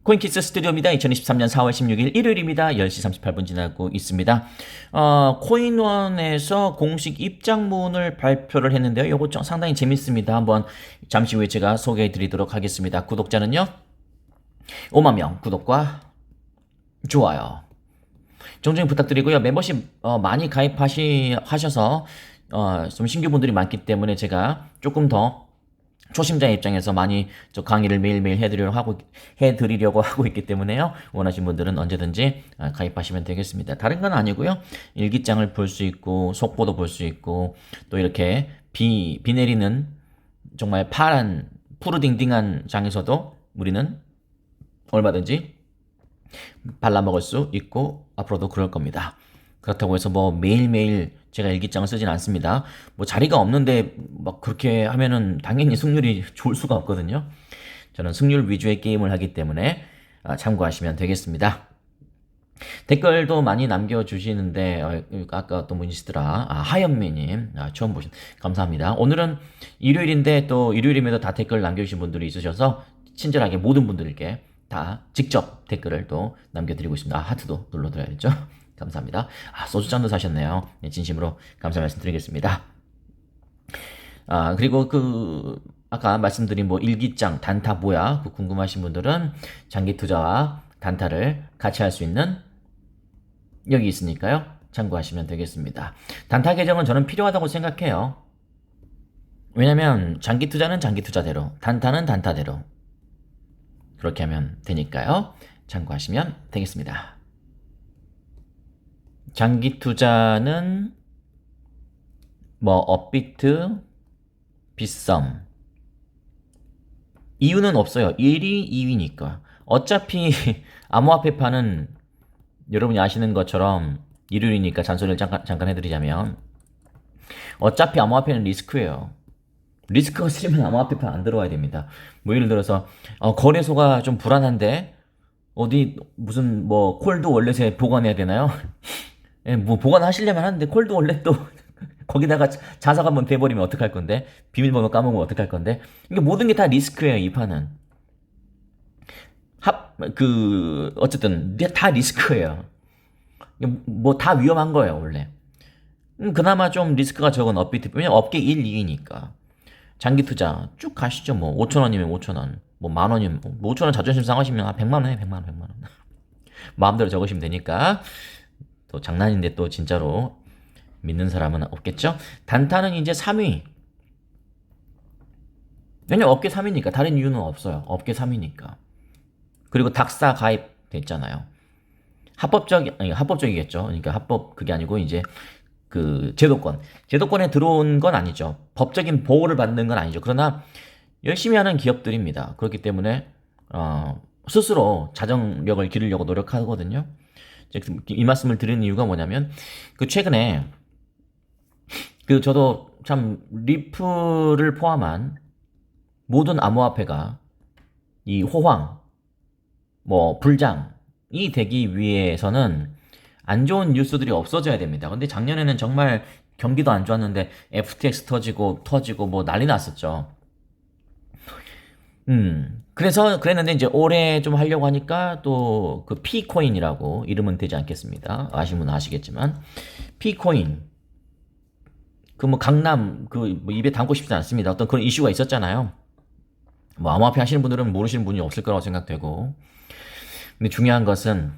코인키스 스튜디오입니다. 2023년 4월 16일 일요일입니다. 10시 38분 지나고 있습니다. 코인원에서 공식 입장문을 발표를 했는데요. 이거 상당히 재밌습니다. 한번 잠시 후에 제가 소개해 드리도록 하겠습니다. 구독자는요, 5만 명, 구독과 좋아요 종종 부탁드리고요. 멤버십 많이 가입하셔서 좀 신규분들이 많기 때문에 제가 조금 더 초심자 입장에서 많이 저 강의를 매일매일 해드리려고 하고 있기 때문에요. 원하시는 분들은 언제든지 가입하시면 되겠습니다. 다른 건 아니고요. 일기장을 볼 수 있고 속보도 볼 수 있고 또 이렇게 비 내리는 정말 파란 푸르딩딩한 장에서도 우리는 얼마든지 발라먹을 수 있고 앞으로도 그럴 겁니다. 그렇다고 해서 뭐 매일매일 제가 일기장을 쓰진 않습니다. 뭐 자리가 없는데 막 그렇게 하면은 당연히 승률이 좋을 수가 없거든요. 저는 승률 위주의 게임을 하기 때문에 참고하시면 되겠습니다. 댓글도 많이 남겨주시는데 아까 어떤 분이시더라. 하연미님 처음 보신 감사합니다. 오늘은 일요일인데 또 일요일임에도 다 댓글 남겨주신 분들이 있으셔서 친절하게 모든 분들께 다 직접 댓글을 또 남겨드리고 있습니다. 하트도 눌러드려야죠. 감사합니다. 소주잔도 사셨네요. 네, 진심으로 감사 말씀드리겠습니다. 그리고 아까 말씀드린 뭐 일기장, 단타 뭐야? 궁금하신 분들은 장기 투자와 단타를 같이 할 수 있는 여기 있으니까요. 참고하시면 되겠습니다. 단타 계정은 저는 필요하다고 생각해요. 왜냐면 장기 투자는 장기 투자대로, 단타는 단타대로 그렇게 하면 되니까요. 참고하시면 되겠습니다. 장기 투자는 뭐 업비트, 빗썸 이유는 없어요. 1위, 2위니까. 어차피 암호화폐파는 여러분이 아시는 것처럼 일요일이니까 잔소리를 잠깐 해드리자면 어차피 암호화폐는 리스크예요. 리스크가 싫으면 암호화폐파 안 들어와야 됩니다. 뭐 예를 들어서 거래소가 좀 불안한데 어디 무슨 뭐 콜드 월렛에 보관해야 되나요? 예, 뭐 보관하시려면 하는데 콜드 월렛도 거기다가 자석 한번 돼버리면 어떡할 건데, 비밀번호 까먹으면 어떡할 건데. 이게 모든 게 다 리스크예요. 이 판은 어쨌든 다 리스크예요. 뭐 다 위험한 거예요 원래. 그나마 좀 리스크가 적은 업비트, 왜냐면 업계 1, 2위니까. 장기 투자 쭉 가시죠. 뭐 5천원이면 5천원, 뭐 만원이면 뭐 5천원 자존심 상하시면 100만원 해. 100만원 마음대로 적으시면 되니까. 또 장난인데 또 진짜로 믿는 사람은 없겠죠? 단타는 이제 3위. 왜냐면 업계 3위니까. 다른 이유는 없어요. 업계 3위니까. 그리고 닥사 가입 됐잖아요. 합법적이겠죠. 그러니까 그게 아니고 이제 제도권에 들어온 건 아니죠. 법적인 보호를 받는 건 아니죠. 그러나 열심히 하는 기업들입니다. 그렇기 때문에 스스로 자정력을 기르려고 노력하거든요. 이 말씀을 드리는 이유가 뭐냐면 최근에 저도 참 리플을 포함한 모든 암호화폐가 이 호황, 뭐 불장이 되기 위해서는 안 좋은 뉴스들이 없어져야 됩니다. 근데 작년에는 정말 경기도 안 좋았는데 FTX 터지고 뭐 난리 났었죠. 그래서 그랬는데 이제 올해 좀 하려고 하니까 또 P코인이라고 이름은 되지 않겠습니다. 아시는 분은 아시겠지만 P코인 뭐 강남 뭐 입에 담고 싶지 않습니다. 어떤 그런 이슈가 있었잖아요. 뭐 암호화폐 하시는 분들은 모르시는 분이 없을 거라고 생각되고, 근데 중요한 것은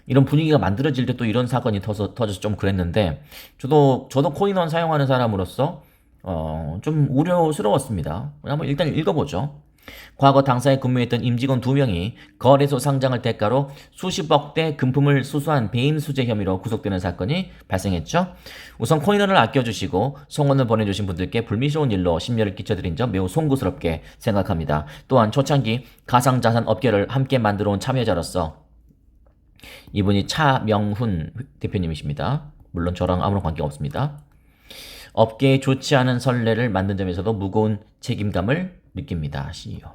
이런 분위기가 만들어질 때 또 이런 사건이 터져서 좀 그랬는데, 저도 코인원 사용하는 사람으로서 좀 우려스러웠습니다. 한번 일단 읽어보죠. 과거 당사에 근무했던 임직원 2명이 거래소 상장을 대가로 수십억대 금품을 수수한 배임 수재 혐의로 구속되는 사건이 발생했죠. 우선 코인원을 아껴주시고 성원을 보내주신 분들께 불미스러운 일로 심려를 끼쳐드린 점 매우 송구스럽게 생각합니다. 또한 초창기 가상자산 업계를 함께 만들어온 참여자로서, 이분이 차명훈 대표님이십니다. 물론 저랑 아무런 관계가 없습니다. 업계에 좋지 않은 선례를 만든 점에서도 무거운 책임감을 느낍니다. CEO.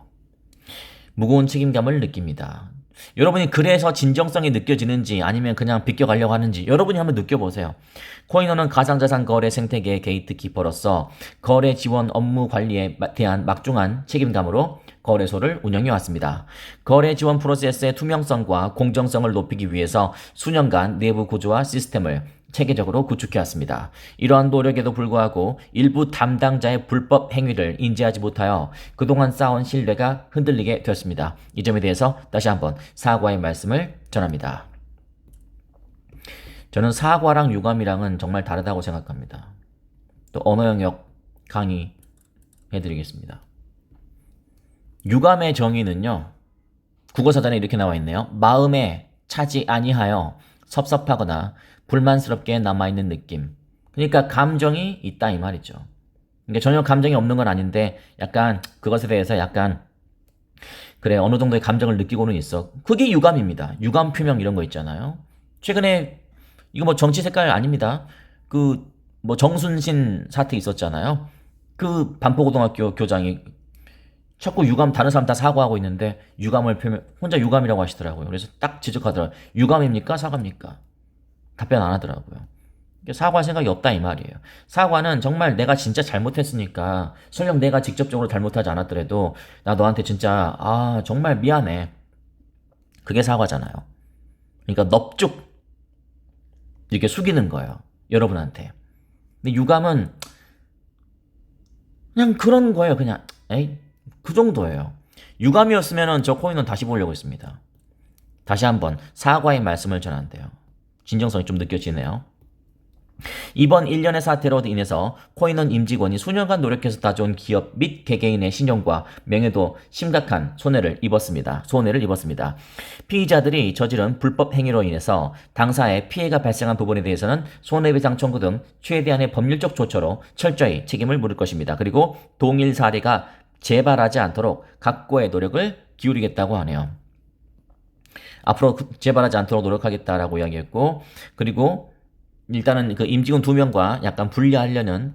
무거운 책임감을 느낍니다. 여러분이 그래서 진정성이 느껴지는지 아니면 그냥 비껴가려고 하는지 여러분이 한번 느껴보세요. 코인원은 가상자산 거래 생태계의 게이트키퍼로서 거래 지원 업무 관리에 대한 막중한 책임감으로 거래소를 운영해 왔습니다. 거래 지원 프로세스의 투명성과 공정성을 높이기 위해서 수년간 내부 구조와 시스템을 체계적으로 구축해 왔습니다. 이러한 노력에도 불구하고 일부 담당자의 불법 행위를 인지하지 못하여 그동안 쌓아온 신뢰가 흔들리게 되었습니다. 이 점에 대해서 다시 한번 사과의 말씀을 전합니다. 저는 사과랑 유감이랑은 정말 다르다고 생각합니다. 또 언어 영역 강의 해드리겠습니다. 유감의 정의는요, 국어사전에 이렇게 나와 있네요. 마음에 차지 아니하여 섭섭하거나 불만스럽게 남아있는 느낌. 그러니까 감정이 있다 이 말이죠. 그러니까 전혀 감정이 없는 건 아닌데 약간 그것에 대해서 약간 그래 어느 정도의 감정을 느끼고는 있어. 그게 유감입니다. 유감 표명 이런 거 있잖아요. 최근에 이거 뭐 정치 색깔 아닙니다. 그 뭐 정순신 사태 있었잖아요. 그 반포고등학교 교장이 자꾸 유감 다른 사람 다 사과하고 있는데 유감을 표명 혼자 유감이라고 하시더라고요. 그래서 딱 지적하더라고요. 유감입니까? 사과입니까? 답변 안 하더라고요. 사과할 생각이 없다 이 말이에요. 사과는 정말 내가 진짜 잘못했으니까 설령 내가 직접적으로 잘못하지 않았더라도 나 너한테 진짜 정말 미안해. 그게 사과잖아요. 그러니까 넙죽 이렇게 숙이는 거예요. 여러분한테. 근데 유감은 그냥 그런 거예요. 그냥 에이 그 정도예요. 유감이었으면 저 코인은 다시 보려고 했습니다. 다시 한번 사과의 말씀을 전한대요. 진정성이 좀 느껴지네요. 이번 일련의 사태로 인해서 코인원 임직원이 수년간 노력해서 다져온 기업 및 개개인의 신용과 명예도 심각한 손해를 입었습니다. 피의자들이 저지른 불법 행위로 인해서 당사에 피해가 발생한 부분에 대해서는 손해배상 청구 등 최대한의 법률적 조처로 철저히 책임을 물을 것입니다. 그리고 동일 사례가 재발하지 않도록 각고의 노력을 기울이겠다고 하네요. 앞으로 재발하지 않도록 노력하겠다라고 이야기했고, 그리고 일단은 그 임직원 2명과 약간 분리하려는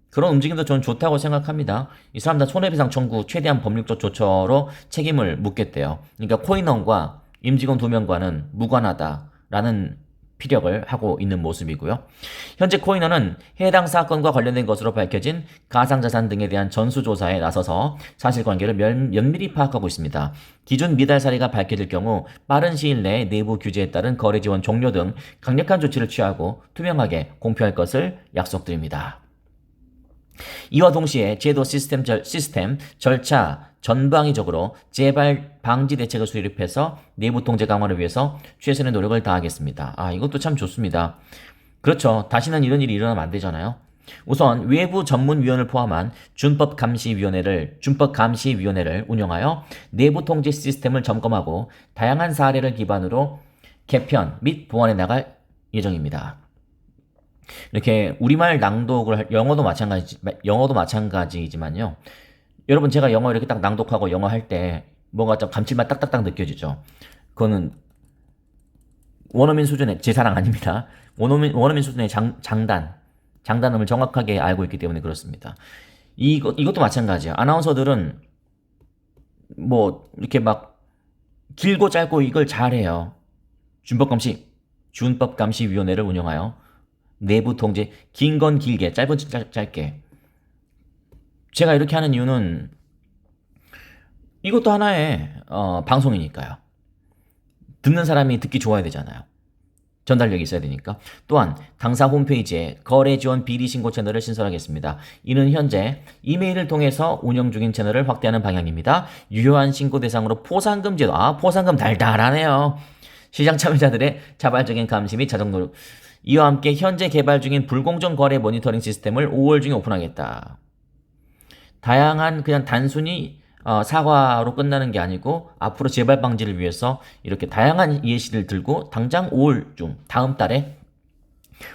그런 움직임도 저는 좋다고 생각합니다. 이 사람들 손해배상 청구 최대한 법률적 조처로 책임을 묻겠대요. 그러니까 코인원과 임직원 2명과는 무관하다라는 피력을 하고 있는 모습이고요. 현재 코인원은 해당 사건과 관련된 것으로 밝혀진 가상자산 등에 대한 전수조사에 나서서 사실관계를 면밀히 파악하고 있습니다. 기존 미달 사례가 밝혀질 경우 빠른 시일 내에 내부 규제에 따른 거래 지원 종료 등 강력한 조치를 취하고 투명하게 공표할 것을 약속드립니다. 이와 동시에 제도 시스템 절차 전방위적으로 재발 방지 대책을 수립해서 내부 통제 강화를 위해서 최선의 노력을 다하겠습니다. 이것도 참 좋습니다. 그렇죠. 다시는 이런 일이 일어나면 안 되잖아요. 우선 외부 전문위원을 포함한 준법감시위원회를 운영하여 내부 통제 시스템을 점검하고 다양한 사례를 기반으로 개편 및 보완해 나갈 예정입니다. 이렇게 우리말 낭독을 영어도 마찬가지이지만요. 여러분 제가 영어 이렇게 딱 낭독하고 영어 할 때 뭔가 좀 감칠맛 딱딱딱 느껴지죠. 그거는 원어민 수준의 제 사랑 아닙니다. 원어민 수준의 장단음을 정확하게 알고 있기 때문에 그렇습니다. 이것도 마찬가지예요. 아나운서들은 뭐 이렇게 막 길고 짧고 이걸 잘해요. 준법감시위원회를 운영하여 내부 통제, 긴 건 길게, 짧은 짧게. 제가 이렇게 하는 이유는 이것도 하나의 방송이니까요. 듣는 사람이 듣기 좋아야 되잖아요. 전달력이 있어야 되니까. 또한 당사 홈페이지에 거래 지원 비리 신고 채널을 신설하겠습니다. 이는 현재 이메일을 통해서 운영 중인 채널을 확대하는 방향입니다. 유효한 신고 대상으로 포상금 제도, 포상금 달달하네요. 시장 참여자들의 자발적인 감시 및 자정 노력. 이와 함께 현재 개발 중인 불공정 거래 모니터링 시스템을 5월 중에 오픈하겠다. 다양한 그냥 단순히 사과로 끝나는 게 아니고 앞으로 재발 방지를 위해서 이렇게 다양한 예시를 들고 당장 5월 중 다음 달에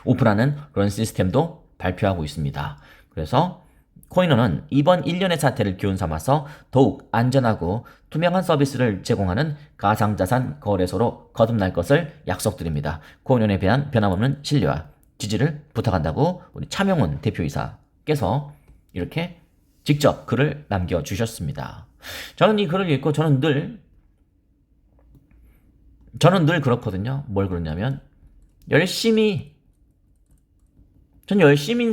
오픈하는 그런 시스템도 발표하고 있습니다. 그래서 코인원은 이번 일련의 사태를 기운 삼아서 더욱 안전하고 투명한 서비스를 제공하는 가상자산 거래소로 거듭날 것을 약속드립니다. 코인원에 대한 변함없는 신뢰와 지지를 부탁한다고 우리 차명훈 대표이사께서 이렇게 직접 글을 남겨주셨습니다. 저는 이 글을 읽고 저는 늘 그렇거든요. 뭘 그러냐면 열심히인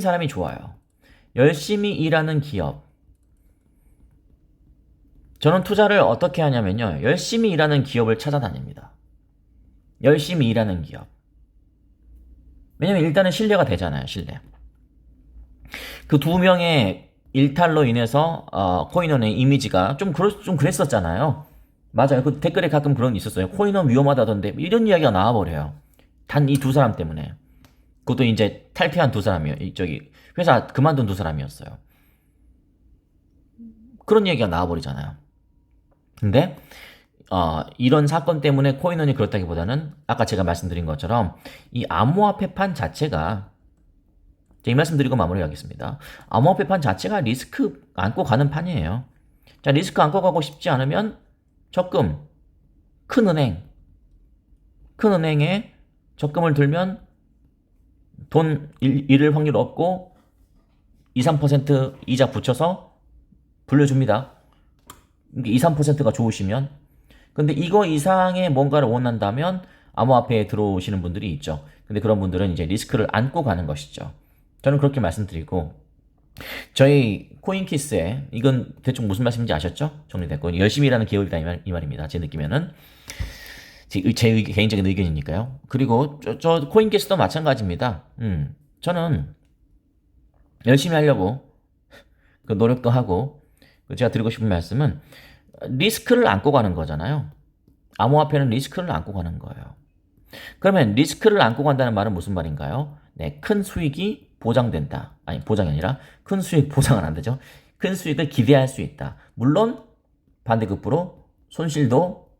사람이 좋아요. 열심히 일하는 기업. 저는 투자를 어떻게 하냐면요. 열심히 일하는 기업을 찾아다닙니다. 열심히 일하는 기업. 왜냐면 일단은 신뢰가 되잖아요. 신뢰. 그 두 명의 일탈로 인해서 코인원의 이미지가 좀 그랬었잖아요. 맞아요. 그 댓글에 가끔 그런 게 있었어요. 코인원 위험하다던데 이런 이야기가 나와버려요. 단 이 두 사람 때문에. 그것도 이제 탈퇴한 두 사람이요. 저기 회사 그만둔 두 사람이었어요. 그런 얘기가 나와버리잖아요. 근데 이런 사건 때문에 코인원이 그렇다기보다는 아까 제가 말씀드린 것처럼 이 암호화폐판 자체가 이 말씀 드리고 마무리하겠습니다. 암호화폐판 자체가 리스크 안고 가는 판이에요. 자, 리스크 안고 가고 싶지 않으면 적금, 큰 은행에 적금을 들면 돈 잃을 확률 없고 2, 3% 이자 붙여서 불려줍니다. 2, 3%가 좋으시면. 근데 이거 이상의 뭔가를 원한다면 암호화폐에 들어오시는 분들이 있죠. 근데 그런 분들은 이제 리스크를 안고 가는 것이죠. 저는 그렇게 말씀드리고, 저희 코인키스에 이건 대충 무슨 말씀인지 아셨죠? 정리됐고, 열심히 일하는 기업이다 이 말입니다. 제 느낌에는. 제 개인적인 의견이니까요. 그리고 저 코인키스도 마찬가지입니다. 저는 열심히 하려고 그 노력도 하고, 제가 드리고 싶은 말씀은 리스크를 안고 가는 거잖아요. 암호화폐는 리스크를 안고 가는 거예요. 그러면 리스크를 안고 간다는 말은 무슨 말인가요? 네, 큰 수익이 보장된다. 아니, 보장이 아니라 큰 수익 보장은 안 되죠. 큰 수익을 기대할 수 있다. 물론 반대급부로 손실도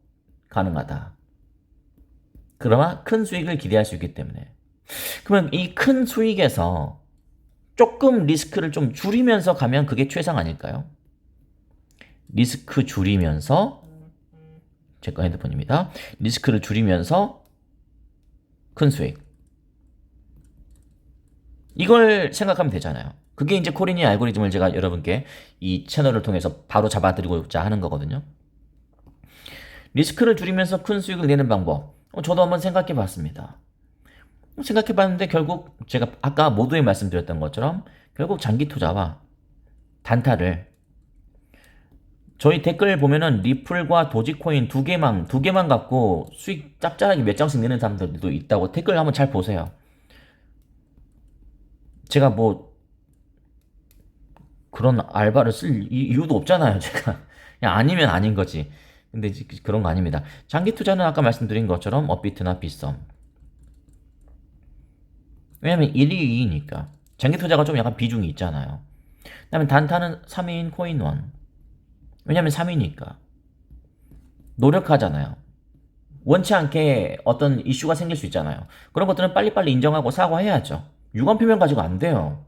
가능하다. 그러나 큰 수익을 기대할 수 있기 때문에. 그러면 이 큰 수익에서 조금 리스크를 좀 줄이면서 가면 그게 최상 아닐까요? 리스크 줄이면서, 제 거 핸드폰입니다. 리스크를 줄이면서 큰 수익. 이걸 생각하면 되잖아요. 그게 이제 코린이 알고리즘을 제가 여러분께 이 채널을 통해서 바로 잡아드리고자 하는 거거든요. 리스크를 줄이면서 큰 수익을 내는 방법. 저도 한번 생각해 봤습니다. 생각해 봤는데 결국 제가 아까 모두에 말씀드렸던 것처럼 결국 장기 투자와 단타를, 저희 댓글 보면은 리플과 도지코인 두 개만 갖고 수익 짭짤하게 몇 장씩 내는 사람들도 있다고 댓글 한번 잘 보세요. 제가 뭐 그런 알바를 쓸 이유도 없잖아요. 제가 그냥 아니면 아닌 거지. 근데 그런 거 아닙니다. 장기 투자는 아까 말씀드린 것처럼 업비트나 빗썸. 왜냐면 1위 2위니까. 장기 투자가 좀 약간 비중이 있잖아요. 그다음에 단타는 3위인 코인원. 왜냐면 3위니까. 노력하잖아요. 원치 않게 어떤 이슈가 생길 수 있잖아요. 그런 것들은 빨리빨리 인정하고 사과해야죠. 유감 표명 가지고 안 돼요.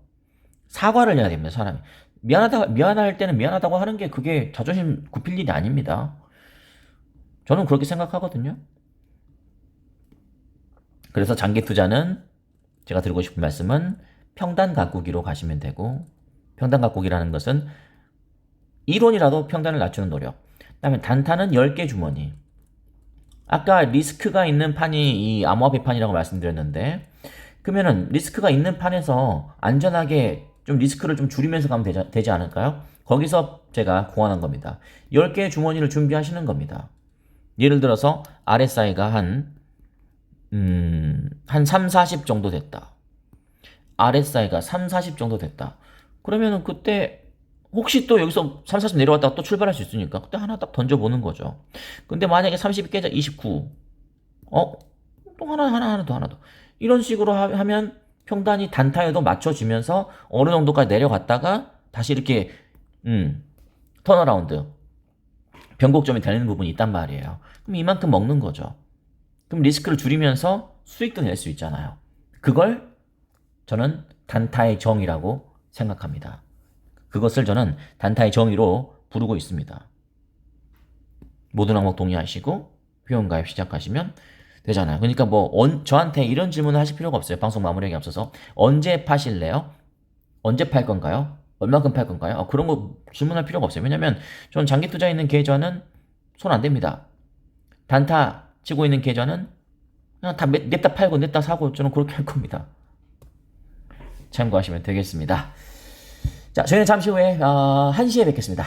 사과를 해야 됩니다, 사람이. 미안할 때는 미안하다고 하는 게 그게 자존심 굽힐 일이 아닙니다. 저는 그렇게 생각하거든요. 그래서 장기 투자는 제가 드리고 싶은 말씀은 평단 가꾸기로 가시면 되고, 평단 가꾸기라는 것은 이론이라도 평단을 낮추는 노력. 그다음에 단타는 10개 주머니. 아까 리스크가 있는 판이 이 암호화폐 판이라고 말씀드렸는데, 그러면은 리스크가 있는 판에서 안전하게 좀 리스크를 좀 줄이면서 가면 되지 않을까요? 거기서 제가 고안한 겁니다. 10개의 주머니를 준비하시는 겁니다. 예를 들어서 RSI가 한 3, 40 정도 됐다. RSI가 3, 40 정도 됐다. 그러면은 그때 혹시 또 여기서 3, 40 내려왔다가 또 출발할 수 있으니까 그때 하나 딱 던져보는 거죠. 근데 만약에 30이 깨져 29. 또 하나 더. 이런 식으로 하면 평단이 단타에도 맞춰지면서 어느 정도까지 내려갔다가 다시 이렇게 턴어라운드, 변곡점이 되는 부분이 있단 말이에요. 그럼 이만큼 먹는 거죠. 그럼 리스크를 줄이면서 수익도 낼 수 있잖아요. 그걸 저는 단타의 정의라고 생각합니다. 그것을 저는 단타의 정의로 부르고 있습니다. 모든 항목 동의하시고 회원가입 시작하시면 되잖아요. 그러니까 뭐 저한테 이런 질문을 하실 필요가 없어요. 방송 마무리하기 앞서서 언제 파실래요? 언제 팔 건가요? 얼마큼 팔 건가요? 그런 거 질문할 필요가 없어요. 왜냐면 저는 장기 투자에 있는 계좌는 손 안 댑니다. 단타 치고 있는 계좌는 그냥 다 냈다 팔고 냈다 사고 저는 그렇게 할 겁니다. 참고하시면 되겠습니다. 자, 저희는 잠시 후에 1시에 뵙겠습니다.